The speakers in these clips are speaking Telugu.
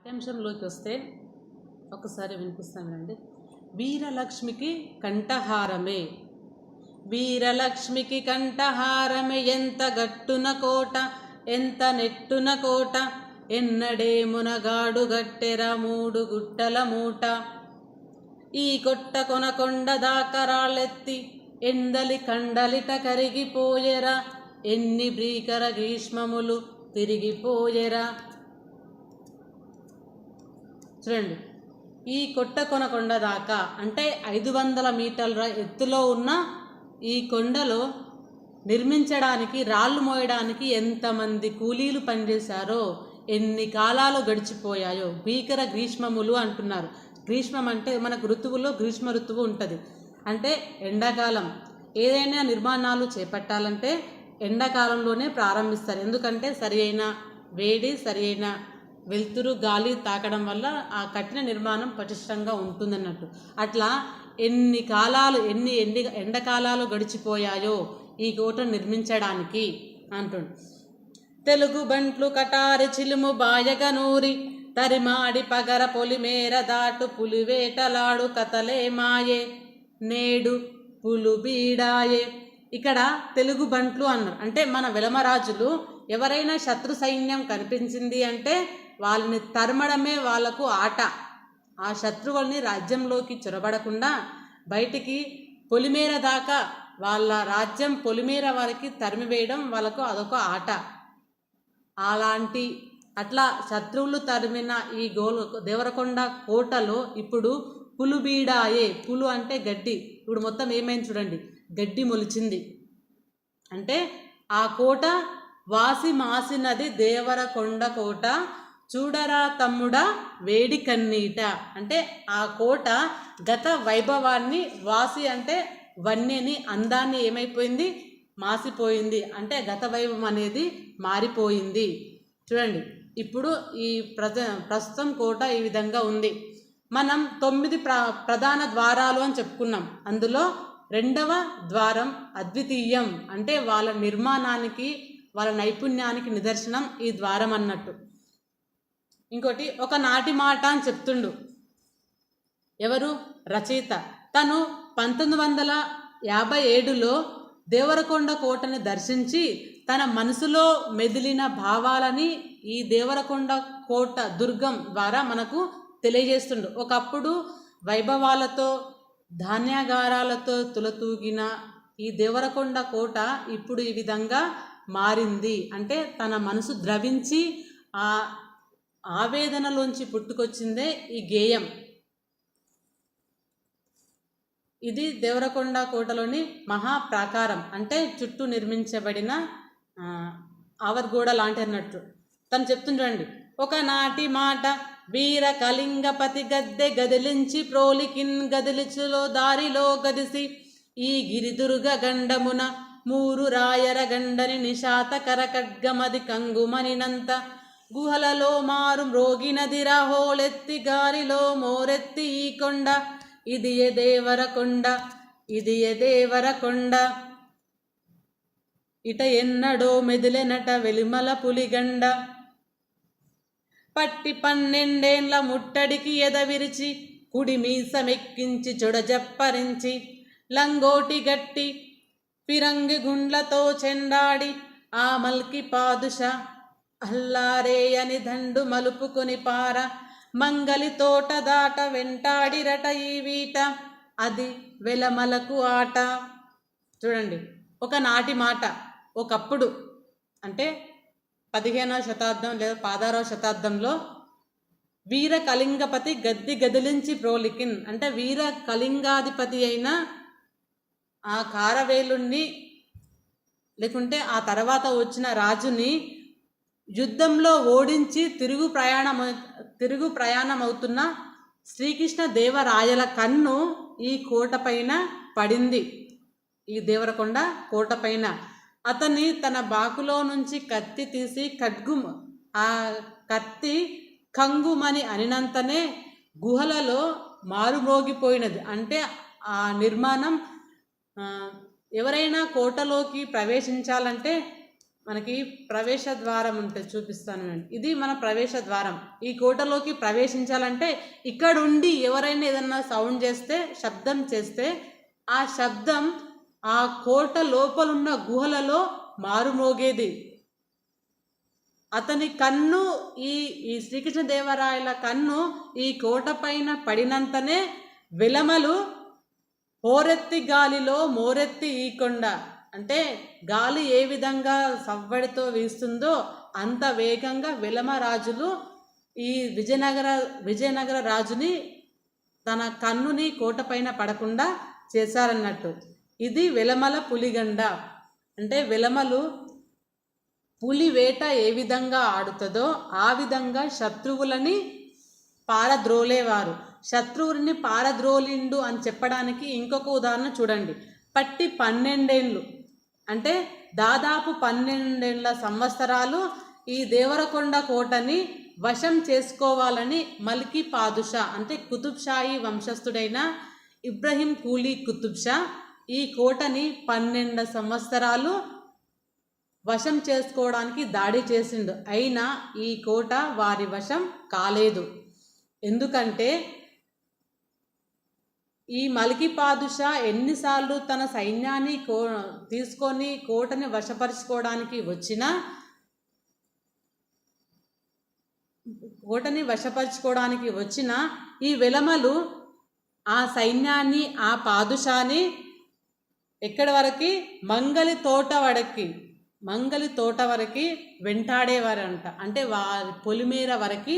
పాఠ్యాంశంలోకి వస్తే ఒకసారి వినిపిస్తానండి. వీరలక్ష్మికి కంఠహారమే, వీరలక్ష్మికి కంఠహారమే, ఎంత గట్టున కోట ఎంత నెట్టున కోట, ఎన్నడే మునగాడు గట్టెర మూడు గుట్టల మూట, ఈ కొట్ట కొనకొండ దాకరాళ్ళెత్తి ఎందలి కండలిట కరిగిపోయెరా, ఎన్ని భీకర గ్రీష్మములు తిరిగిపోయెరా. చూడండి, ఈ కొట్ట కొనకొండ దాకా అంటే 500 మీటర్ల ఎత్తులో ఉన్న ఈ కొండలో నిర్మించడానికి, రాళ్ళు మోయడానికి ఎంతమంది కూలీలు పనిచేశారో, ఎన్ని కాలాలు గడిచిపోయాయో. భీకర గ్రీష్మములు అంటున్నారు. గ్రీష్మం అంటే మనకు ఋతువులో గ్రీష్మ ఋతువు ఉంటుంది. అంటే ఎండాకాలం ఏదైనా నిర్మాణాలు చేపట్టాలంటే ఎండాకాలంలోనే ప్రారంభిస్తారు. ఎందుకంటే సరి అయిన వేడి, సరి అయిన వెలుతురు, గాలి తాకడం వల్ల ఆ కఠిన నిర్మాణం పటిష్టంగా ఉంటుందన్నట్టు. అట్లా ఎన్ని కాలాలు, ఎన్ని ఎండకాలాలు గడిచిపోయాయో ఈ కోటను నిర్మించడానికి అంటుండు. తెలుగు బంట్లు కటారి చిలుము బాయగనూరి, తరిమాడి పగర పొలిమేర దాటు పులివేటలాడు కథలే మాయే, నేడు పులుబీడాయే. ఇక్కడ తెలుగు బంట్లు అన్నారు. అంటే మన వెలమరాజులు ఎవరైనా శత్రు సైన్యం కనిపించింది అంటే వాళ్ళని తరమడమే వాళ్ళకు ఆట. ఆ శత్రువుల్ని రాజ్యంలోకి చొరబడకుండా బయటికి పొలిమేర దాకా, వాళ్ళ రాజ్యం పొలిమేర వరకు తరిమివేయడం వాళ్ళకు అదొక ఆట. అట్లా శత్రువులు తరిమిన ఈ దేవరకొండ కోటలో ఇప్పుడు పులుబీడాయే. పులు అంటే గడ్డి. ఇప్పుడు మొత్తం ఏమైంది చూడండి, గడ్డి మొలిచింది. అంటే ఆ కోట వాసి మాసినది దేవరకొండ కోట, చూడరా తమ్ముడా వేడి కన్నీట. అంటే ఆ కోట గత వైభవాన్ని, వాసి అంటే వన్యని, అందాన్ని ఏమైపోయింది, మాసిపోయింది. అంటే గత వైభవం అనేది మారిపోయింది. చూడండి, ఇప్పుడు ఈ ప్రస్తుతం కోట ఈ విధంగా ఉంది. మనం 9 ప్రధాన ద్వారాలు అని చెప్పుకున్నాం. అందులో 2వ ద్వారం అద్వితీయం. అంటే వాళ్ళ నిర్మాణానికి, వాళ్ళ నైపుణ్యానికి నిదర్శనం ఈ ద్వారం అన్నట్టు. ఇంకోటి, ఒక నాటి మాట అని చెప్తుండు. ఎవరు? రచయిత. తను 1957లో దేవరకొండ కోటని దర్శించి తన మనసులో మెదిలిన భావాలని ఈ దేవరకొండ కోట దుర్గం ద్వారా మనకు తెలియజేస్తుండు. ఒకప్పుడు వైభవాలతో, ధాన్యాగారాలతో తులతూగిన ఈ దేవరకొండ కోట ఇప్పుడు ఈ విధంగా మారింది. అంటే తన మనసు ద్రవించి ఆ ఆవేదనలోంచి పుట్టుకొచ్చిందే ఈ గేయం. ఇది దేవరకొండ కోటలోని మహాప్రాకారం. అంటే చుట్టూ నిర్మించబడిన ఆవర్గోడ లాంటి అన్నట్టు. తను చెప్తుండండి, ఒకనాటి మాట వీర కళింగపతి గద్దె గదిలించి ప్రోలికిన్, గదిలిచులో దారిలో గదిసి ఈ గిరిదుర్గ గండమున మూరు రాయర గండని నిశాత కరకడ్గమది కంగుమనినంత, గుహలలో మారు మ్రోగినదిరా హోలెత్తి గారిలో మోరెత్తి ఈ కొండ, ఇది ఏ దేవరకొండ, ఇది ఏ దేవరకొండ, ఇట ఎన్నడో మెదిలెనట వెలిమల పులిగండ, పట్టి 12 ముట్టడికి ఎదవిరిచి కుడి మీసమెక్కించి జొడజప్పరించి, లంగోటి గట్టి ఫిరంగి గుండ్లతో చెండాడి ఆ మల్కి పాదుష అల్లారేయని దండు మలుపుకొని పార, మంగలి తోట దాట వెంటాడిరట ఈ వీట, అది వెలమలకు ఆట. చూడండి, ఒకనాటి మాట. ఒకప్పుడు అంటే 15వ శతాబ్దం లేదా 16వ శతాబ్దంలో వీర కళింగపతి గద్ది గదిలించి ప్రోలికిన్, అంటే వీర కళింగాధిపతి అయిన ఆ కారవేలుణ్ణి, లేకుంటే ఆ తర్వాత వచ్చిన రాజుని యుద్ధంలో ఓడించి తిరుగు ప్రయాణం అవుతున్న శ్రీకృష్ణ దేవరాయల కన్ను ఈ కోట పైన పడింది. ఈ దేవరకొండ కోట పైన అతన్ని తన బాకులో నుంచి కత్తి తీసి ఆ కత్తి కంగుమని అనినంతనే గుహలలో మారుమోగిపోయినది. అంటే ఆ నిర్మాణం ఎవరైనా కోటలోకి ప్రవేశించాలంటే మనకి ప్రవేశ ద్వారం ఉంటుంది, చూపిస్తాను నేను. ఇది మన ప్రవేశ ద్వారం. ఈ కోటలోకి ప్రవేశించాలంటే ఇక్కడ ఉండి ఎవరైనా ఏదన్నా సౌండ్ చేస్తే, శబ్దం చేస్తే, ఆ శబ్దం ఆ కోట లోపలున్న గుహలలో మారుమోగేది. అతని కన్ను ఈ శ్రీకృష్ణదేవరాయల కన్ను ఈ కోట పైన పడినంతనే విలమలు హోరెత్తి గాలిలో మోరెత్తి ఈ కొండ, అంటే గాలి ఏ విధంగా సవ్వడితో వీస్తుందో అంత వేగంగా విలమరాజులు ఈ విజయనగర రాజుని తన కన్నుని కోట పైన పడకుండా చేశారన్నట్టు. ఇది విలమల పులిగండ. అంటే విలమలు పులి వేట ఏ విధంగా ఆడుతుందో ఆ విధంగా శత్రువులని పారద్రోలేవారు. శత్రువుని పారద్రోలిండు అని చెప్పడానికి ఇంకొక ఉదాహరణ చూడండి. పట్టి 12 ఏళ్ళు, అంటే దాదాపు 12 సంవత్సరాలు ఈ దేవరకొండ కోటని వశం చేసుకోవాలని మల్కీ పాదుషా, అంటే కుతుబ్షాహీ వంశస్థుడైన ఇబ్రహీం కూలీ కుతుబ్షా ఈ కోటని 12 సంవత్సరాలు వశం చేసుకోవడానికి దాడి చేసిండు. అయినా ఈ కోట వారి వశం కాలేదు. ఎందుకంటే ఈ మల్కీ పాదుషా ఎన్నిసార్లు తన సైన్యాన్ని తీసుకొని కోటని వశపరుచుకోవడానికి వచ్చినా ఈ విలమలు ఆ సైన్యాన్ని, ఆ పాదుషాని ఎక్కడి వరకు మంగలి తోట వరకు వెంటాడేవారంట. అంటే వారి పొలిమేర వరకు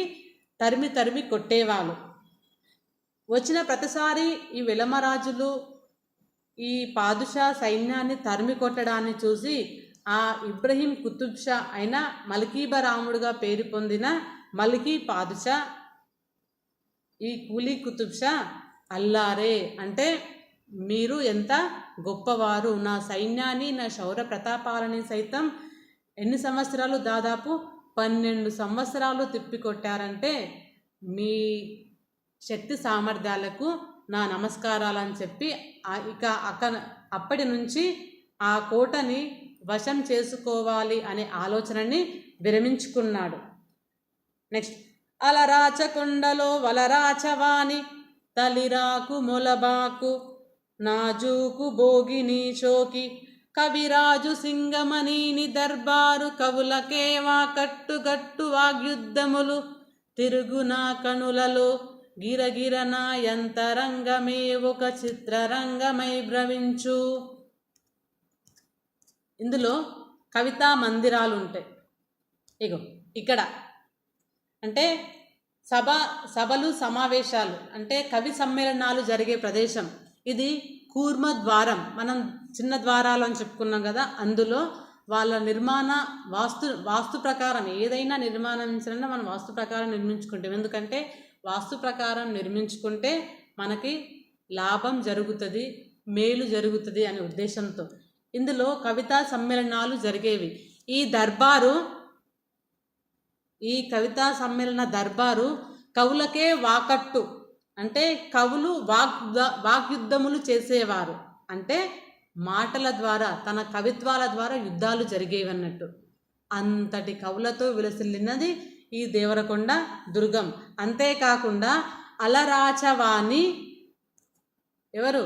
తరిమి కొట్టేవాళ్ళు. వచ్చిన ప్రతిసారి ఈ విలమరాజులు ఈ పాదుషా సైన్యాన్ని తరిమి కొట్టడాన్ని చూసి ఆ ఇబ్రహీం కుతుబ్షా అయిన మల్కీబరాముడుగా పేరు పొందిన మల్కీ పాదుషా ఈ కూలీ కుతుబ్షా అల్లారే, అంటే మీరు ఎంత గొప్పవారు, నా సైన్యాన్ని, నా శౌర్య ప్రతాపాలని సైతం ఎన్ని సంవత్సరాలు, దాదాపు 12 సంవత్సరాలు తిప్పికొట్టారంటే మీ శక్తి సామర్థ్యాలకు నా నమస్కారాలని చెప్పి ఇక అప్పటి నుంచి ఆ కోటని వశం చేసుకోవాలి అనే ఆలోచనని విరమించుకున్నాడు. నెక్స్ట్, అలరాచకొండలో వలరాచవాణి తలిరాకు మొలబాకు నాజూకు భోగిని చోకి కవిరాజు సింగమనీని దర్బారు కవులకే వాకట్టుగట్టు వాగ్యుద్ధములు తిరుగునా కణులలో గిరగిరన యంతరంగమే ఒక చిత్రరంగమై భ్రవించు. ఇందులో కవితా మందిరాలు ఉంటాయి. ఇగో ఇక్కడ అంటే సభలు సమావేశాలు, అంటే కవి సమ్మేళనాలు జరిగే ప్రదేశం. ఇది కూర్మ ద్వారం, మనం చిన్న ద్వారాలు అని చెప్పుకున్నాం కదా. అందులో వాళ్ళ నిర్మాణ వాస్తు ప్రకారం ఏదైనా నిర్మాణించాలన్నా మనం వాస్తు ప్రకారం నిర్మించుకుంటాం. ఎందుకంటే వాస్తు ప్రకారం నిర్మించుకుంటే మనకి లాభం జరుగుతుంది, మేలు జరుగుతుంది అనే ఉద్దేశంతో ఇందులో కవితా సమ్మేళనాలు జరిగేవి. ఈ కవితా సమ్మేళన దర్బారు కవులకే వాకట్టు, అంటే కవులు వాగ్యుద్ధములు చేసేవారు. అంటే మాటల ద్వారా, తన కవిత్వాల ద్వారా యుద్ధాలు జరిగేవన్నట్టు. అంతటి కవులతో విలసిల్లినది ఈ దేవరకొండ దుర్గం. అంతేకాకుండా అలరాచవాణి ఎవరు?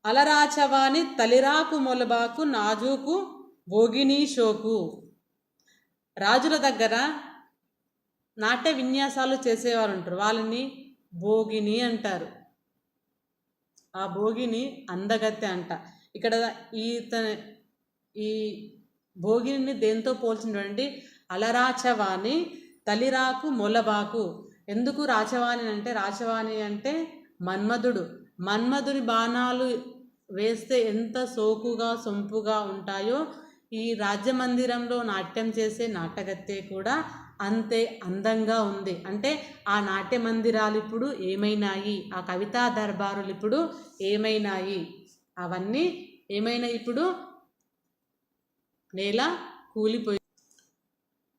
అలరాచవాణి తలిరాకు మొలబాకు నాజూకు భోగిని షోకు. రాజుల దగ్గర నాట్య విన్యాసాలు చేసేవారు ఉంటారు, వాళ్ళని భోగిని అంటారు. ఆ భోగిని అందగత్తె అంట. ఇక్కడ ఈ భోగిని దేంతో పోల్చిందండి? అలరాచవాణి తలిరాకు మొలబాకు. ఎందుకు రాచవాణి అంటే? రాచవాణి అంటే మన్మధుడి బాణాలు వేస్తే ఎంత సోకుగా సొంపుగా ఉంటాయో ఈ రాజ్యమందిరంలో నాట్యం చేసే నాటగత్తె కూడా అంతే అందంగా ఉంది. అంటే ఆ నాట్య మందిరాలు ఇప్పుడు ఏమైనాయి, ఆ కవితా దర్బారులు ఇప్పుడు ఏమైనాయి, అవన్నీ ఏమైనా ఇప్పుడు నేల కూలిపోయి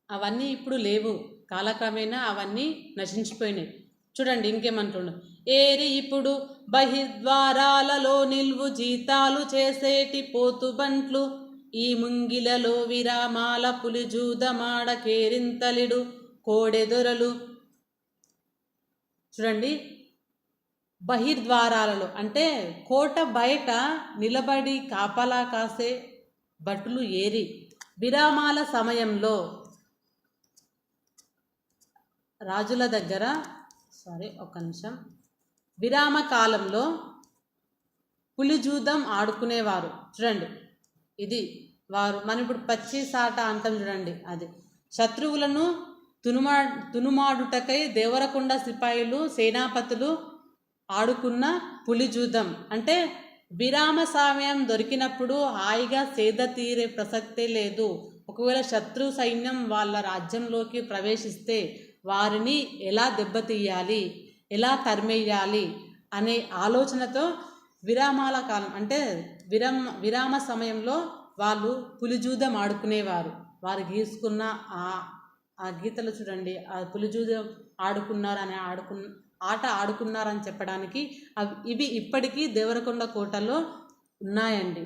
అవన్నీ ఇప్పుడు లేవు. కాలక్రమేణా అవన్నీ నశించిపోయినాయి. చూడండి ఇంకేమంటుండు. ఏరి ఇప్పుడు బహిర్ద్వారాలలో నిల్వు జీతాలు చేసేటి పోతుబంట్లు, ఈ ముంగిలలో విరామాల పులిజూదమాడ కేరింతలిడు కోడెదొరలు. చూడండి, బహిర్ద్వారాలలో అంటే కోట బయట నిలబడి కాపలా కాసే భటులు ఏరి విరామాల సమయంలో రాజుల దగ్గర ఒక్క నిమిషం, విరామ కాలంలో పులిజూదం ఆడుకునేవారు. చూడండి, ఇది వారు మనం ఇప్పుడు పచ్చి సాట అంటాం చూడండి, అది శత్రువులను తునుమాడుటకై దేవరకొండ సిపాయిలు సేనాపతులు ఆడుకున్న పులిజూదం. అంటే విరామ సమయం దొరికినప్పుడు హాయిగా సేద తీరే ప్రసక్తే లేదు. ఒకవేళ శత్రు సైన్యం వాళ్ళ రాజ్యంలోకి ప్రవేశిస్తే వారిని ఎలా దెబ్బతీయాలి, ఎలా తరిమేయాలి అనే ఆలోచనతో విరామాల కాలం అంటే విరామ సమయంలో వాళ్ళు పులిజూదం ఆడుకునేవారు. వారు గీసుకున్న ఆ గీతలు చూడండి, ఆ పులిజూదం ఆడుకున్నారని ఆట ఆడుకున్నారని చెప్పడానికి ఇవి ఇప్పటికీ దేవరకొండ కోటలో ఉన్నాయండి.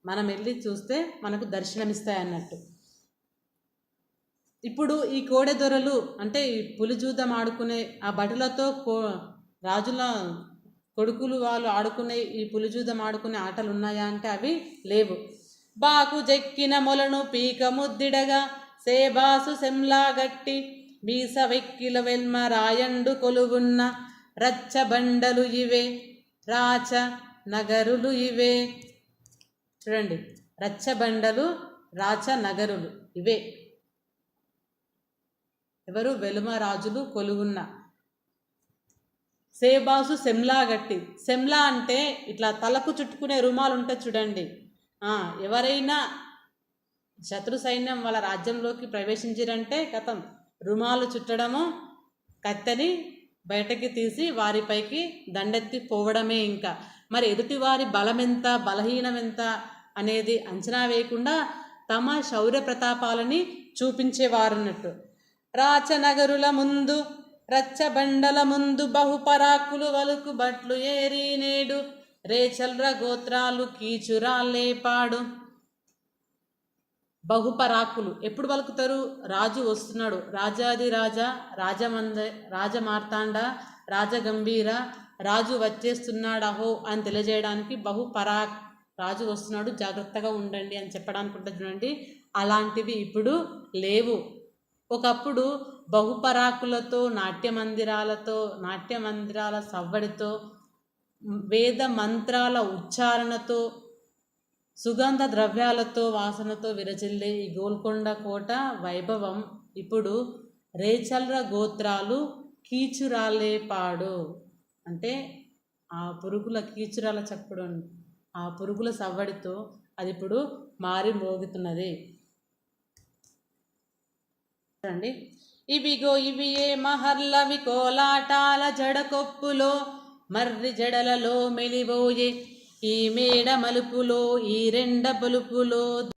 మనం వెళ్ళి చూస్తే మనకు దర్శనమిస్తాయి అన్నట్టు. ఇప్పుడు ఈ కోడెదొరలు అంటే ఈ పులిజూదం ఆడుకునే ఆ భటులతో రాజుల కొడుకులు వాళ్ళు ఆడుకునే ఈ పులిజూదం ఆడుకునే ఆటలు ఉన్నాయా అంటే అవి లేవు. బాకు జెక్కిన మొలను పీక ముద్దిడగా సేబాసు సెమ్లా గట్టి బీస వెక్కిల వెల్మ రాయండు కొలుగున్న రచ్చబండలు ఇవే రాచ నగరులు ఇవే. చూడండి, రచ్చబండలు రాచ నగరులు ఇవే. ఎవరు? వెలుమ రాజులు కొలుగున్న. సేబాసు సెమ్లా గట్టి. సెమ్లా అంటే ఇట్లా తలకు చుట్టుకునే రుమాలు ఉంటుంది చూడండి. ఎవరైనా శత్రు సైన్యం వాళ్ళ రాజ్యంలోకి ప్రవేశించారంటే కథం రుమాలు చుట్టడము, కత్తెని బయటకి తీసి వారిపైకి దండెత్తి పోవడమే. ఇంకా మరి ఎదుటివారి బలమెంత బలహీనమెంత అనేది అంచనా వేయకుండా తమ శౌర్య ప్రతాపాలని చూపించేవారన్నట్టు. రాచనగరుల ముందు రచ్చబండల ముందు బహుపరాకులు వలుకు బట్లు ఏరి నేడు రేచల్ర గోత్రాలు కీచురాలేపాడు. బహుపరాకులు ఎప్పుడు పలుకుతారు? రాజు వస్తున్నాడు, రాజాది రాజా, రాజమార్తాండ, రాజగంభీర, రాజు వచ్చేస్తున్నాడు అహో అని తెలియజేయడానికి బహుపరాక్, రాజు వస్తున్నాడు జాగ్రత్తగా ఉండండి అని చెప్పడానికి ఉంటుంది చూడండి. అలాంటివి ఇప్పుడు లేవు. ఒకప్పుడు బహుపరాకులతో నాట్యమందిరాల సవ్వడితో వేద మంత్రాల ఉచ్చారణతో సుగంధ ద్రవ్యాలతో వాసనతో విరజిల్లే ఈ గోల్కొండ కోట వైభవం ఇప్పుడు రేచల్ర గోత్రాలు కీచురాలేపాడు. అంటే ఆ పురుగుల కీచురాల చప్పుడు, ఆ పురుగుల సవ్వడితో అది ఇప్పుడు మారి మోగుతున్నది. చూడండి, ఇవిగో ఇవి ఏ మహర్లవి కోలాటాల జడకొప్పులో మర్రి జడలలో మెలిబోయే ఈ మేడ మలుపులో ఈ రెండ పలుపులో